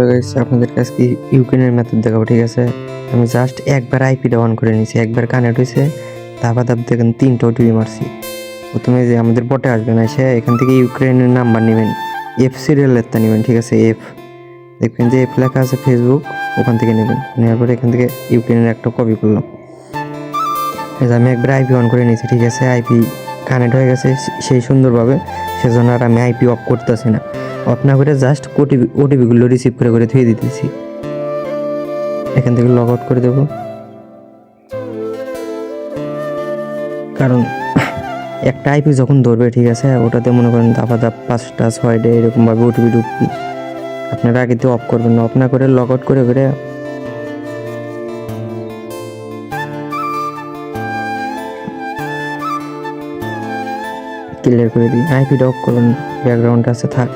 Guys আপনাদের কাছে কি ইউক্রেনের মেথড দেখাবো, ঠিক আছে। আমি জাস্ট একবার আইপিটা অন করে নিয়েছি, একবার কানেক্ট হয়েছে, তারপর দেখেন 3টা ওটিপি মারছি। প্রথমে যে আমাদের বটে আসবে না, সে এখান থেকে ইউক্রেনের নাম্বার নেবেন, এফ সিরিয়ালেরটা নেবেন, ঠিক আছে। এফ দেখবেন যে এফ লেখা আছে ফেসবুক, ওখান থেকে নেবেন। নেওয়ার পরে এখান থেকে ইউক্রেনের একটা কপি করলাম। আমি একবার আইপি অন করে নিয়েছি, ঠিক আছে। আইপি কানেক্ট হয়ে গেছে সেই সুন্দরভাবে, সেজন্য আর আমি আইপি অফ করতেছি না। অফ না করে জাস্ট ওটিপিগুলো রিসিভ করে করে ধুয়ে দিতেছি। এখান থেকে লগ আউট করে দেবো, কারণ একটা আইপি যখন ধরবে, ঠিক আছে, ওটাতে মনে করেন দাবা 5টা 6টা এরকমভাবে ওটিপি ঢুকবি। আপনারা আগে তো অফ করবেন না, অফ না করে লগ আউট করে করে ক্লিয়ার করে দিই। আইপিটা অফ করবেন না, ব্যাকগ্রাউন্ডে আছে থাক।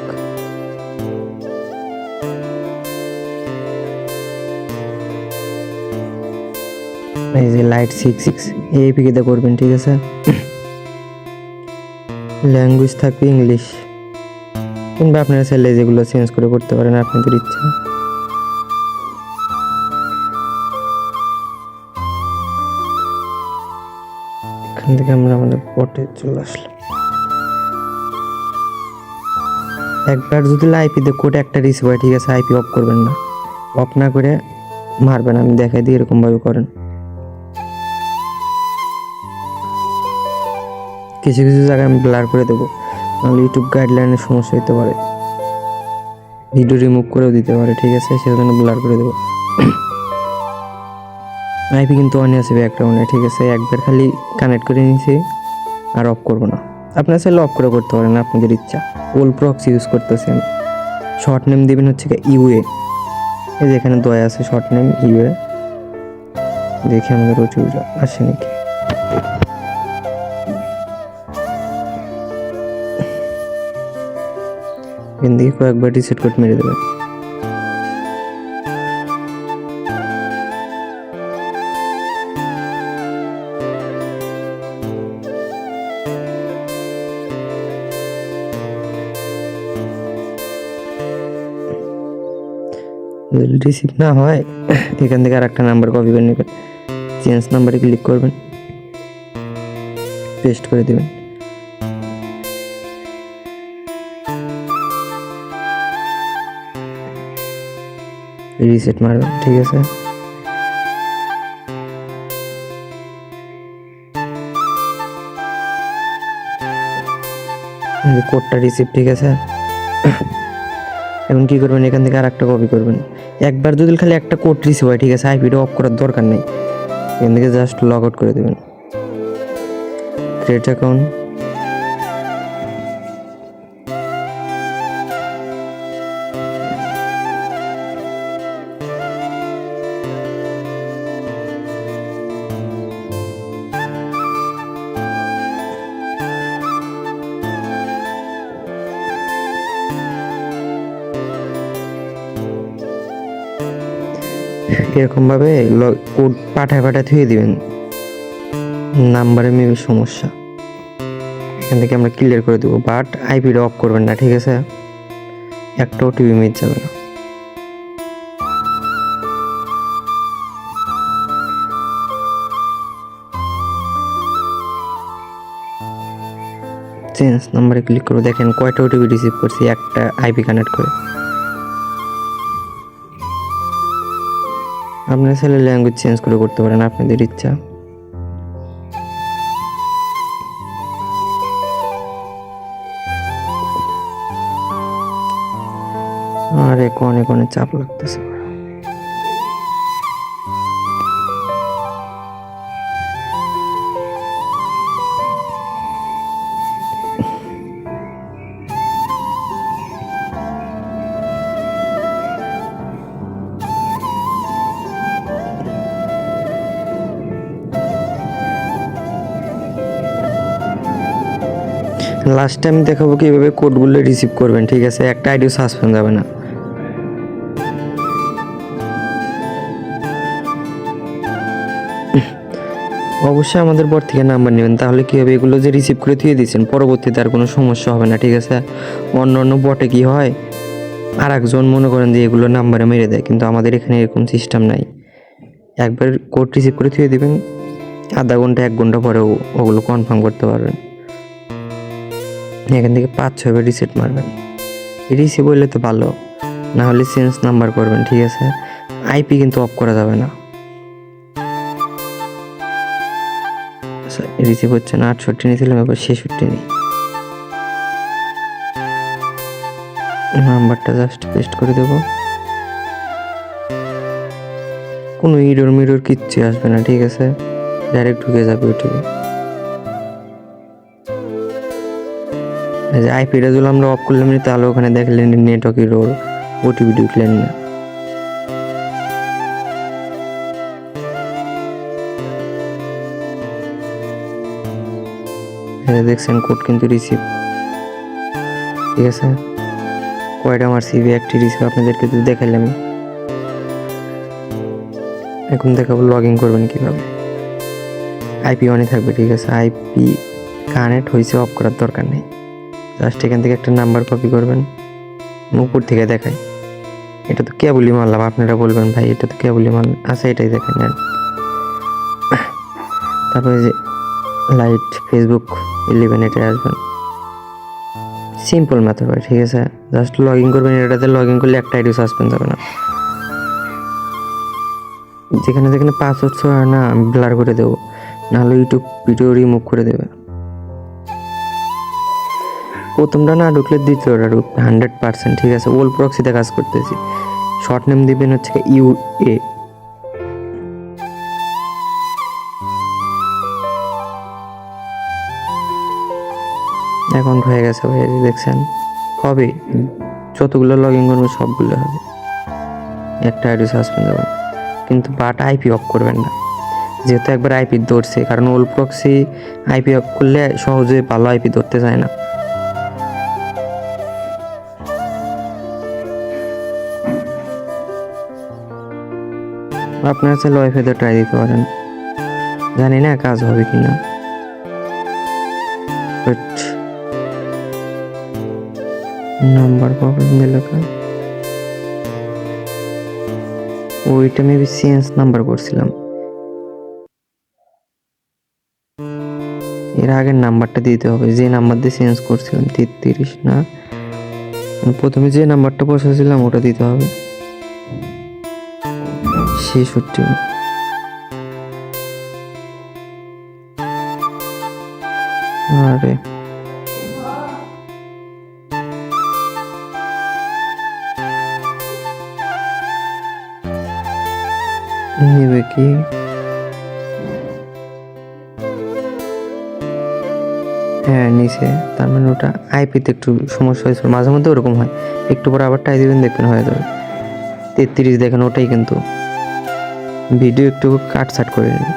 এই যে লাইট 66 এই এপিকেতে করবেন, ঠিক আছে। ল্যাঙ্গুয়েজ থাকবে ইংলিশ, কিংবা আপনারা চাইলে যেগুলো চেঞ্জ করে করতে পারেন আপনাদের ইচ্ছা। এখান থেকে আমরা আমাদের পটে চলে আসলাম। একবার যদি আইপিতে কোড একটা রিসিভ হয়, ঠিক আছে, আইপি অফ করবেন না, অফ না করে মারবেন। আমি দেখাই দিই, এরকমভাবে করেন। কিছু কিছু জায়গায় আমি ব্লার করে দেবো, নাহলে ইউটিউব গাইডলাইনের সমস্যা হতে পারে, ভিডিও রিমুভ করেও দিতে পারে, ঠিক আছে। সেজন্য ব্লার করে দেবো। আইপি কিন্তু অন আছে ব্যাকগ্রাউন্ডে, ঠিক আছে। একবার খালি কানেক্ট করে নিয়েছি, আর অফ করবো না। আপনারা চাইলে অফ করে করতে পারেন আপনাদের ইচ্ছা। ওল প্রক্সি ইউজ করতেছেন, শর্ট নেম দিবেন হচ্ছে ইউএ। এই যে এখানে দয়া আছে শর্ট নেম ইউএ। দেখি আমাদের ওটিপিটা আসে নাকি। এখান থেকে কয়েকবার রিসেট কোড মেরে দেবেন। যদি রিসিভ না হয়, এখান থেকে আর একটা নাম্বার কপি করে নেবেন, চেঞ্জ নাম্বারে ক্লিক করবেন, পেস্ট করে দেবেন। রিসেট মারবেন, ঠিক আছে। কোডটা রিসিভ, ঠিক আছে। এখন কি করবেন, এখান থেকে আর একটা কপি করবেন। একবার যদি খালি একটা কোড রিসিভ হয়, ঠিক আছে, আইপিটা অফ করার দরকার নেই। এখান থেকে জাস্ট লগ আউট করে দেবেন, ক্রিয়েট অ্যাকাউন্ট। এরকমভাবে কোড পাঠায় ধুয়ে দিবেন। নাম্বারে মেবি সমস্যা, এখান থেকে আমরা ক্লিয়ার করে দেবো। বাট আইপিটা অফ করবেন না, ঠিক আছে। একটা ওটিপি মিস যাবে না। চেঞ্জ নাম্বারে ক্লিক করবো, দেখেন কয়টা ওটিপি রিসিভ করছি একটা আইপি কানেক্ট করে। আপনারা চাইলে ল্যাঙ্গুয়েজ চেঞ্জ করে করতে পারেন আপনাদের ইচ্ছা। আরে কোনে কোনে চাপ লাগতেছে। লাস্ট টাইম দেখাবো কিভাবে কোডগুলো রিসিভ করবেন, ঠিক আছে। একটা আইডিও সাসপেন্ড যাবে না। অবশ্যই আমাদের পর থেকে নাম্বার নেবেন, তাহলে কি হবে, এগুলো যে রিসিভ করে দিয়ে দিয়েছেন পরবর্তীতে আর কোনো সমস্যা হবে না, ঠিক আছে। অন্য অন্য বটে কি হয়, আর একজন মনে করেন যে এগুলো নাম্বারে মেরে দেয়, কিন্তু আমাদের এখানে এরকম সিস্টেম নাই। একবার কোড রিসিভ করে থুয়ে দেবেন, আধা ঘন্টা 1 ঘন্টা পরে ওগুলো কনফার্ম করতে পারবেন। এখান থেকে 5-6 বার রিসেট মারবেন। রিসিভ হইলে তো ভালো, না হলে চেঞ্জ নাম্বার করবেন, ঠিক আছে? আইপি কিন্তু অফ করা যাবে না। রিসিভ হচ্ছে না, 68 নিয়েছিলাম, এবার 66 নিই। নাম্বারটা জাস্ট পেস্ট করে দেব। কোনো মিরর কিচ্ছু আসবে না, ঠিক আছে? ডাইরেক্ট ঢুকে যাবে ওটিপি। আইপিটা যদি আমরা অফ করলাম তাহলে ওখানে দেখলেন নেটওয়ার্ক এরর, ওটিপি ঢুকলেন না। দেখছেন কোড কিন্তু রিসিভ, ঠিক আছে? কয়টা আমার সিভি একটি রিসিভ আপনাদেরকে তো দেখাইলাম। এখন দেখাবো লগ ইন করবেন কীভাবে। আইপি অনই থাকবে, ঠিক আছে? আইপি কানেক্ট হয়েছে, অফ করার দরকার নেই। জাস্ট এখান থেকে একটা নাম্বার কপি করবেন, উপর থেকে দেখাই। এটা তো কেবলই মারলাম, আপনারা বলবেন ভাই এটা তো কেবলই মারলাম। আচ্ছা এটাই দেখেন নেন। তারপরে যে লাইট ফেসবুক 11 এটে আসবেন। সিম্পল মেথড হয়, ঠিক আছে? জাস্ট লগ ইন করবেন। এটাতে লগ ইন করলে একটা আইডিও সাসপেন্ড হবে না। যেখানে যেখানে পাসওয়ার্ড ছিল না আমি ব্লার করে দেবো, নাহলে ইউটিউব ভিডিও রিমুভ করে দেবে। প্রথমটা না ঢুকলে দ্বিতীয়টা ঢুকবে 100%, ঠিক আছে? ওল প্রক্সিতে কাজ করতেছি। শর্ট নেম দিবেন হচ্ছে UA। অ্যাকাউন্ট হয়ে গেছে ভাই, দেখছেন? হবে যতগুলো লগ ইন করবো সবগুলো হবে, একটা আইডি সাসপেন্ড হবে। কিন্তু বাট আইপি অফ করবেন না, যেহেতু একবার আইপি ধরছে। কারণ ওল প্রক্সি আইপি অফ করলে সহজে ভালো আইপি ধরতে চায় না। আপনারা চাইলে ওয়াইফাইতে ট্রাই দিতে পারেন, জানি না কাজ হবে কি না। নাম্বার প্রবলেম দিল, ওইটা মেবি চেঞ্জ নাম্বার করছিলাম, এর আগের নাম্বারটা দিতে হবে, যে নাম্বার দিয়ে চেঞ্জ করছিলাম। 33 না, প্রথমে যে নাম্বারটা বসাছিলাম ওটা দিতে হবে। 66 আরে নেবে কি? হ্যাঁ নিচে, তার মানে ওটা আইপিতে একটু সমস্যা হয়েছিল, মাঝে মধ্যে ওরকম হয়। একটু পরে আবার ট্রাই দিবেন, দেখবেন হয়ে যাবে। 33 দেখেন, ওটাই কিন্তু। ভিডিও একটু কাটছাট করে নিন।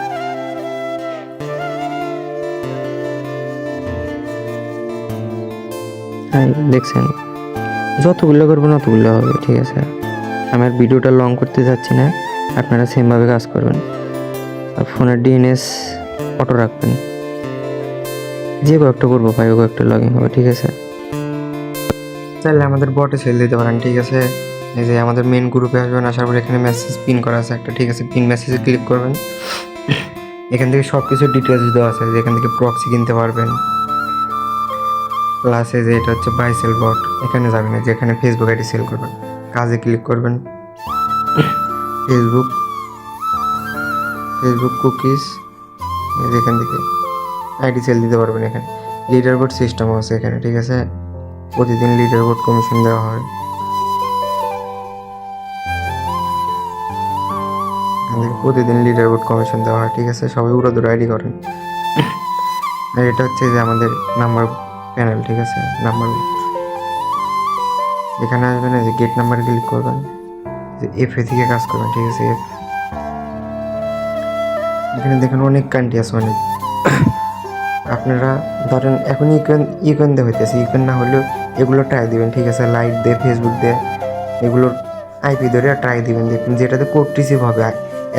হ্যাঁ দেখছেন, যতগুলো করবেন অতগুলো হবে, ঠিক আছে? আমার ভিডিওটা লং করতে যাচ্ছি না, আপনারা সেমভাবে কাজ করবেন। আর ফোনের ডিএনএস অটো রাখবেন, যে কয়েকটা করবো ভাই ও কয়েকটা লগ ইন হবে, ঠিক আছে? চাইলে আমাদের বটে সেল দিতে পারেন, ঠিক আছে? এই যে আমাদের মেন গ্রুপে আসবেন, আসার পর এখানে মেসেজ পিন করা আছে একটা, ঠিক আছে? পিন মেসেজে ক্লিক করবেন। এখান থেকে সব কিছু ডিটেলস দেওয়া আছে, যে এখান থেকে প্রক্সি কিনতে পারবেন। প্লাসে যে এটা হচ্ছে বাই সেল বট, এখানে যাবেন, যেখানে ফেসবুক আইডি সেল করবেন, কাজে ক্লিক করবেন। ফেসবুক কুকিজ, এখান থেকে আইডি সেল দিতে পারবেন। এখানে লিডার বোর্ড সিস্টেম আছে এখানে, ঠিক আছে? প্রতিদিন লিডার বোর্ড কমিশন দেওয়া হয়। প্রতিদিন লিডার বোর্ড কমিশন দেওয়া হয়, ঠিক আছে? সবাই উড়াদুড়া আইডি করেন। আর এটা হচ্ছে যে আমাদের নাম্বার প্যানেল, ঠিক আছে? নাম্বার এখানে আসবেন, যে গেট নাম্বারে ক্লিক করবেন, যে এফ এ থেকে কাজ করবেন, ঠিক আছে? এফ, এখানে দেখেন অনেক কান্ট্রি আছে, অনেক। আপনারা ধরেন এখন ইউক্রেন দিয়ে হইতেছে, ইউক্রেন না হলেও এগুলো ট্রাই দিবেন, ঠিক আছে? লাইট দিয়ে, ফেসবুক দিয়ে, এগুলোর আইপি ধরে ট্রাই দিবেন, দেখবেন যেটাতে কোড রিসিভ হবে।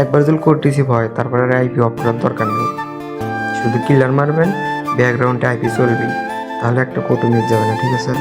একবার যদি কোড রিসিভ হয় তারপরে আর আইপি অফ করার দরকার নেই, শুধু কিলার মারবেন, ব্যাকগ্রাউন্ডে আইপি চলবে, তাহলে একটা কোডও মিস যাবে না, ঠিক আছে?